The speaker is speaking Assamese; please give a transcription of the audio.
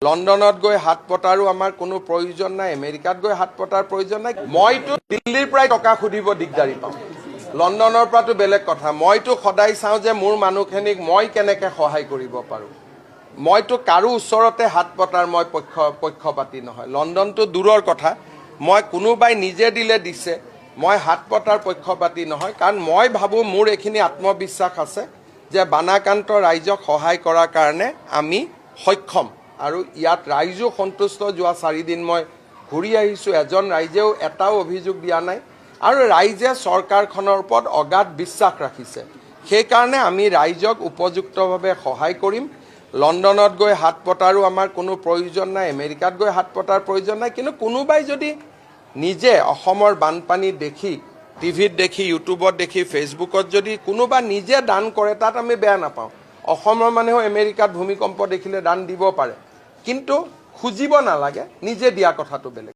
লণ্ডনত গৈ হাত পতাৰো আমাৰ কোনো প্ৰয়োজন নাই, আমেৰিকাত গৈ হাত পতাৰ প্ৰয়োজন নাই। মইতো দিল্লীৰ পৰাই টকা খুদিব দিগদাৰি পাওঁ, লণ্ডনৰ পৰাতো বেলেগ কথা। মইতো সদায় চাওঁ যে মোৰ মানুহখিনিক মই কেনেকৈ সহায় কৰিব পাৰোঁ। মইতো কাৰো ওচৰতে হাত পতাৰ মই পক্ষপাতি নহয়। লণ্ডনটো দূৰৰ কথা, মই কোনোবাই নিজে দিলে দিছে, মই হাত পতাৰ পক্ষপাতি নহয়। কাৰণ মই ভাবোঁ মোৰ এইখিনি আত্মবিশ্বাস আছে যে বানাক্ৰান্ত ৰাইজক সহায় কৰাৰ কাৰণে আমি সক্ষম। আৰু ইয়াত ৰাইজো সন্তুষ্ট। যোৱা 4 দিন মই ঘূৰি আহিছোঁ, এজন ৰাইজেও এটাও অভিযোগ দিয়া নাই। আৰু ৰাইজে চৰকাৰখনৰ ওপৰত অগাধ বিশ্বাস ৰাখিছে। সেইকাৰণে আমি ৰাইজক উপযুক্তভাৱে সহায় কৰিম। লণ্ডনত গৈ হাত পতাৰো আমাৰ কোনো প্ৰয়োজন নাই, আমেৰিকাত গৈ হাত পতাৰ প্ৰয়োজন নাই। কিন্তু কোনোবাই যদি নিজে অসমৰ বানপানী দেখি, টিভিত দেখি, ইউটিউবত দেখি, ফেচবুকত যদি কোনোবা নিজে দান কৰে, তাত আমি বেয়া নাপাওঁ। অসমৰ মানুহেও আমেৰিকাত ভূমিকম্প দেখিলে দান দিব পাৰে, কিন্তু খুজিব নালাগে, নিজে দিয়া কথাটো বেলেগ।